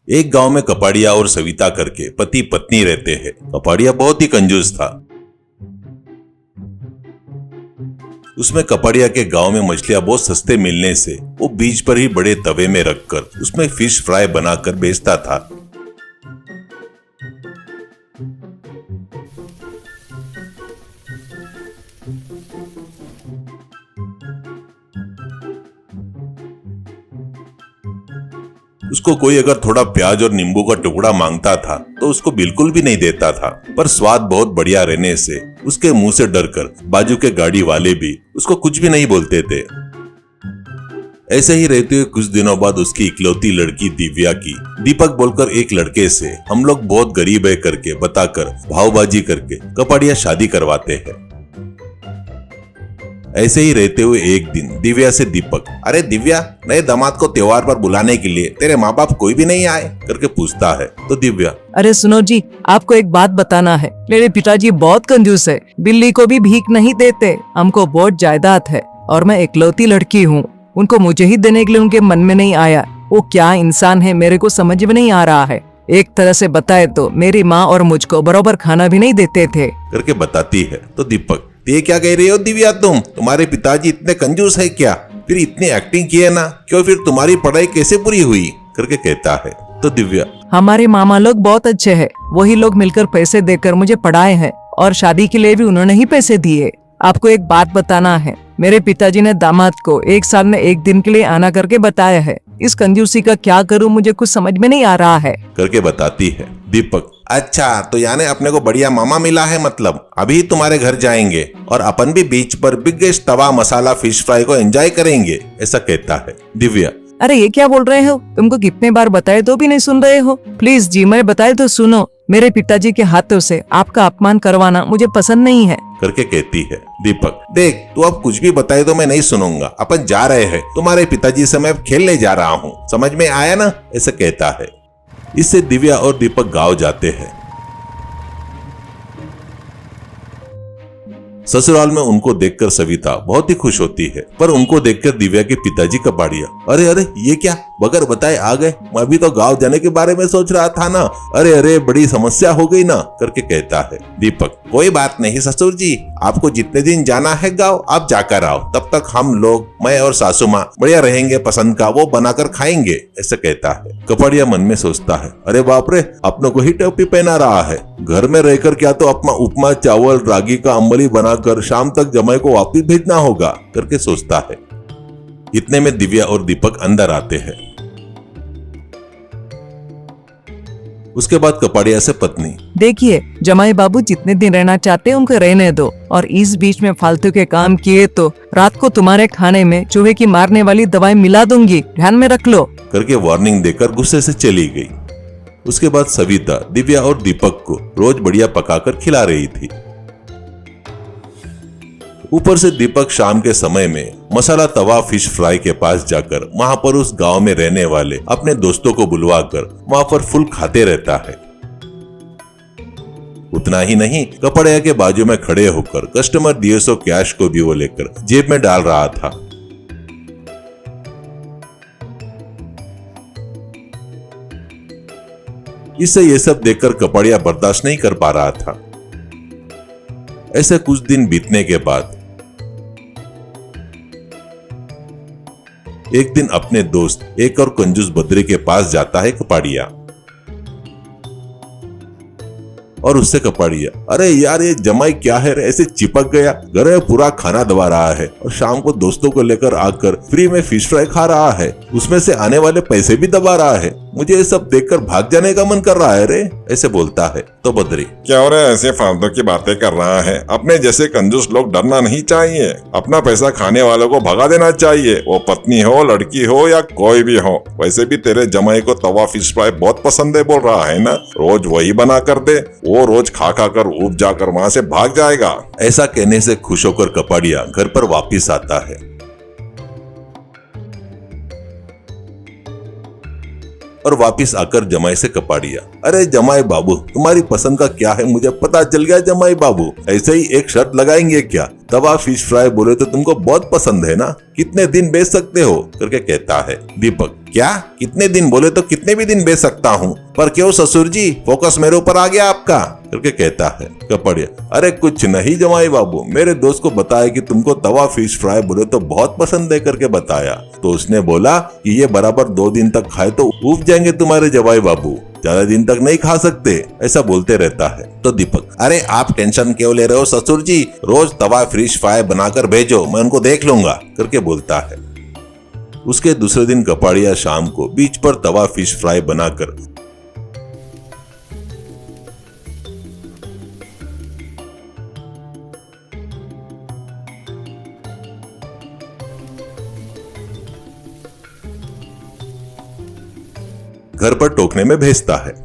एक गांव में कपाड़िया और सविता करके पति पत्नी रहते हैं। कपाड़िया बहुत ही कंजूस था। उसमें कपाड़िया के गांव में मछलियां बहुत सस्ते मिलने से वो बीच पर ही बड़े तवे में रखकर उसमें फिश फ्राई बनाकर बेचता था। उसको कोई अगर थोड़ा प्याज और नींबू का टुकड़ा मांगता था तो उसको बिल्कुल भी नहीं देता था, पर स्वाद बहुत बढ़िया रहने से उसके मुंह से डरकर बाजू के गाड़ी वाले भी उसको कुछ भी नहीं बोलते थे। ऐसे ही रहते हुए कुछ दिनों बाद उसकी इकलौती लड़की दिव्या की दीपक बोलकर एक लड़के से हम लोग बहुत गरीब है करके बताकर भावबाजी करके कपाड़िया शादी करवाते हैं। ऐसे ही रहते हुए एक दिन दिव्या से दीपक, अरे दिव्या, नए दामाद को त्योहार पर बुलाने के लिए तेरे माँ बाप कोई भी नहीं आए करके पूछता है। तो दिव्या, अरे सुनो जी, आपको एक बात बताना है। मेरे पिताजी बहुत कंजूस है, बिल्ली को भी भीख नहीं देते। हमको बहुत जायदाद है और मैं इकलौती लड़की हूँ। उनको मुझे ही देने के लिए उनके मन में नहीं आया। वो क्या इंसान है मेरे को समझ में नहीं आ रहा है। एक तरह से बताए तो मेरी माँ और मुझको बराबर खाना भी नहीं देते थे करके बताती है। तो दीपक, ये क्या कह रही हो दिव्या, तुम्हारे पिताजी इतने कंजूस है क्या? फिर इतनी एक्टिंग की है ना, क्यों फिर तुम्हारी पढ़ाई कैसे पूरी हुई करके कहता है। तो दिव्या, हमारे मामा लोग बहुत अच्छे हैं। वही लोग मिलकर पैसे देकर मुझे पढ़ाए हैं और शादी के लिए भी उन्होंने ही पैसे दिए। आपको एक बात बताना है, मेरे पिताजी ने दामाद को 1 साल में 1 दिन के लिए आना करके बताया है। इस कंजूसी का क्या करूं, मुझे कुछ समझ में नहीं आ रहा है करके बताती है। दीपक, अच्छा, तो यानी अपने को बढ़िया मामा मिला है, मतलब अभी तुम्हारे घर जाएंगे और अपन भी बीच पर बिगेस्ट तवा मसाला फिश फ्राई को एंजॉय करेंगे, ऐसा कहता है। दिव्या, अरे ये क्या बोल रहे हो? तुमको कितने बार बताए तो भी नहीं सुन रहे हो। प्लीज जी, मैं बताए तो सुनो। मेरे पिताजी के हाथों से आपका अपमान करवाना मुझे पसंद नहीं है करके कहती है। दीपक, देख, तू अब कुछ भी बताए तो मैं नहीं सुनूंगा। अपन जा रहे हैं, तुम्हारे पिताजी से मैं खेलने जा रहा हूँ, समझ में आया ना, ऐसा कहता है। इससे दिव्या और दीपक गांव जाते हैं। ससुराल में उनको देखकर सविता बहुत ही खुश होती है, पर उनको देखकर दिव्या के पिताजी कपाड़िया, अरे अरे ये क्या, बगैर बताए आ गए? मैं अभी तो गांव जाने के बारे में सोच रहा था ना। अरे अरे, बड़ी समस्या हो गई ना करके कहता है। दीपक, कोई बात नहीं ससुर जी, आपको जितने दिन जाना है गाँव आप जाकर आओ, तब तक हम लोग, मैं और सासू माँ बढ़िया रहेंगे, पसंद का वो बनाकर खाएंगे, ऐसा कहता है। कपाड़िया मन में सोचता है, अरे बाप रे, अपनों को ही टोपी पहना रहा है। घर में रहकर क्या तो अपना उपमा चावल रागी का अम्बली बनाकर शाम तक जमाई को वापिस भेजना होगा करके सोचता है। इतने में दिव्या और दीपक अंदर आते हैं। उसके बाद कपाड़िया से पत्नी, देखिए जमाई बाबू जितने दिन रहना चाहते हैं उनको रहने दो, और इस बीच में फालतू के काम किए तो रात को तुम्हारे खाने में चूहे की मारने वाली दवाई मिला दूंगी, ध्यान में रख लो करके वार्निंग देकर गुस्से से चली गई। उसके बाद सविता दिव्या और दीपक को रोज बढ़िया पकाकर खिला रही थी। ऊपर से दीपक शाम के समय में मसाला तवा फिश फ्राई के पास जाकर वहां पर उस गांव में रहने वाले अपने दोस्तों को बुलवाकर वहां पर फुल खाते रहता है। उतना ही नहीं, कपड़िया के बाजू में खड़े होकर कस्टमर दिए सो कैश को भी वो लेकर जेब में डाल रहा था। इससे ये सब देखकर कपड़िया बर्दाश्त नहीं कर पा रहा था। ऐसे कुछ दिन बीतने के बाद एक दिन अपने दोस्त एक और कंजूस बद्री के पास जाता है कपाड़िया, और उससे कपाड़िया, अरे यार ये जमाई क्या है रे, ऐसे चिपक गया, घर में पूरा खाना दबा रहा है और शाम को दोस्तों को लेकर आकर फ्री में फिश फ्राई खा रहा है, उसमें से आने वाले पैसे भी दबा रहा है। मुझे ये सब देखकर भाग जाने का मन कर रहा है रे, ऐसे बोलता है। तो बद्री, क्या रे ऐसे फालतू की बातें कर रहा है? अपने जैसे कंजूस लोग डरना नहीं चाहिए, अपना पैसा खाने वालों को भगा देना चाहिए, वो पत्नी हो, लड़की हो या कोई भी हो। वैसे भी तेरे जमाई को तवा फिश फ्राई बहुत पसंद है बोल रहा है ना, रोज वही बना कर दे, वो रोज खा खा कर ऊब जाकर वहाँ से भाग जाएगा। ऐसा कहने से खुश होकर कपाड़िया घर पर वापिस आता है और वापिस आकर जमाई से कपाड़िया, अरे जमाई बाबू, तुम्हारी पसंद का क्या है मुझे पता चल गया जमाई बाबू, ऐसे ही एक शर्त लगाएंगे क्या? तवा फिश फ्राई बोले तो तुमको बहुत पसंद है ना, कितने दिन बेच सकते हो करके कहता है। दीपक, क्या? कितने दिन? बोले तो कितने भी दिन बेच सकता हूँ, पर क्यों ससुर जी, फोकस मेरे ऊपर आ गया आपका, करके कहता है कपड़िया। अरे कुछ नहीं जमाई बाबू, मेरे दोस्त को बताया कि तुमको तवा फिश फ्राई बोले तो बहुत पसंद है करके बताया, तो उसने बोला कि ये बराबर 2 दिन तक खाए तो उब जाएंगे तुम्हारे जवाई बाबू, ज्यादा दिन तक नहीं खा सकते, ऐसा बोलते रहता है। तो दीपक, अरे आप टेंशन क्यों ले रहे हो ससुर जी, रोज तवा फिश फ्राई बनाकर भेजो, मैं उनको देख लूंगा, करके बोलता है। उसके दूसरे दिन कपाड़िया शाम को बीच पर तवा फिश फ्राई बनाकर घर पर टोकने में भेजता है।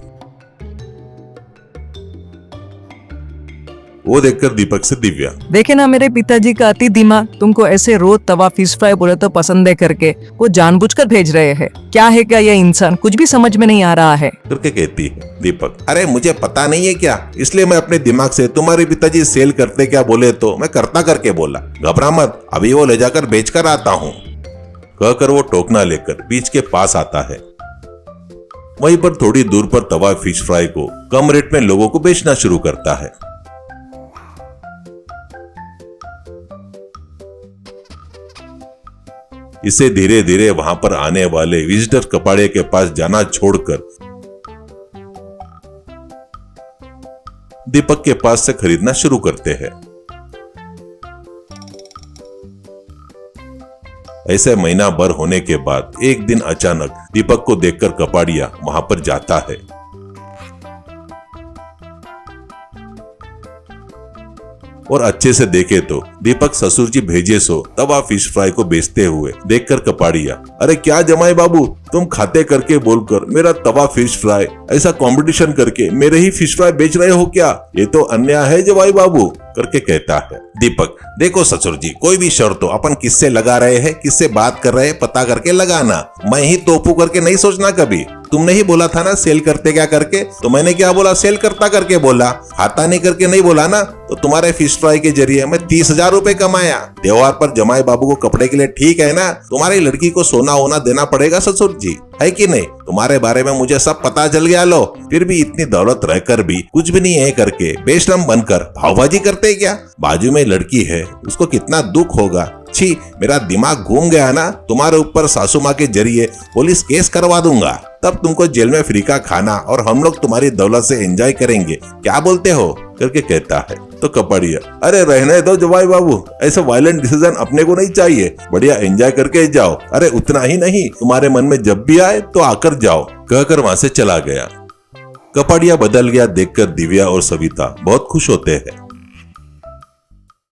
वो देखकर दीपक से दिव्या, देखे ना मेरे पिताजी का अति दिमाग, तुमको ऐसे रोज तवा फिश फ्राई बोले तो पसंद है करके वो जानबूझकर भेज रहे हैं। क्या है क्या ये इंसान, कुछ भी समझ में नहीं आ रहा है, करके कहती है। दीपक, अरे मुझे पता नहीं है क्या, इसलिए मैं अपने दिमाग से तुम्हारे पिताजी सेल करते क्या बोले तो मैं करता करके बोला, घबरा मत, अभी वो ले जाकर बेच कर आता हूँ, कहकर वो टोकना लेकर बीच के पास आता है। वहीं पर थोड़ी दूर पर तवा फिश फ्राई को कम रेट में लोगों को बेचना शुरू करता है। इसे धीरे धीरे वहां पर आने वाले विजिटर कपाड़े के पास जाना छोड़कर दीपक के पास से खरीदना शुरू करते हैं। ऐसे महीना भर होने के बाद एक दिन अचानक दीपक को देखकर कपाड़िया वहां पर जाता है। और अच्छे से देखे तो दीपक ससुर जी भेजे सो तवा फिश फ्राई को बेचते हुए देखकर कपाड़िया, अरे क्या जमाई बाबू, तुम खाते करके बोलकर मेरा तवा फिश फ्राई ऐसा कंपटीशन करके मेरे ही फिश फ्राई बेच रहे हो क्या, ये तो अन्याय है जमाई बाबू, करके कहता है। दीपक, देखो ससुर जी, कोई भी शर्त हो, अपन किससे लगा रहे हैं, किससे बात कर रहे हैं, पता करके लगाना, मैं ही तोपू करके नहीं सोचना कभी। तुमने ही बोला था ना सेल करते क्या करके, तो मैंने क्या बोला, सेल करता करके बोला, खाता नहीं करके नहीं बोला ना। तो तुम्हारे फिश फ्राई के जरिए मैं 30,000 रुपए कमाया। त्योहार पर जमाई बाबू को कपड़े के लिए ठीक है ना, तुम्हारी लड़की को सोना होना देना पड़ेगा ससुर जी, है कि नहीं? तुम्हारे बारे में मुझे सब पता चल गया, लो फिर भी इतनी दौलत रहकर भी कुछ भी नहीं है करके बेशरम बनकर भावबाजी करते क्या? बाजू में लड़की है, उसको कितना दुख होगा। छी, मेरा दिमाग घूम गया ना, तुम्हारे ऊपर सासू माँ के जरिए पुलिस केस करवा दूंगा, तब तुमको जेल में फ्री का खाना और हम लोग तुम्हारी दौलत से एंजॉय करेंगे, क्या बोलते हो, करके कहता है। तो कपाड़िया, अरे रहने दो जवाई बाबू, ऐसे वायलेंट डिसीजन अपने को नहीं चाहिए, बढ़िया एंजॉय करके जाओ, अरे उतना ही नहीं, तुम्हारे मन में जब भी आए तो आकर जाओ, कहकर वहां से चला गया। कपाड़िया बदल गया देखकर दिव्या और सविता बहुत खुश होते हैं।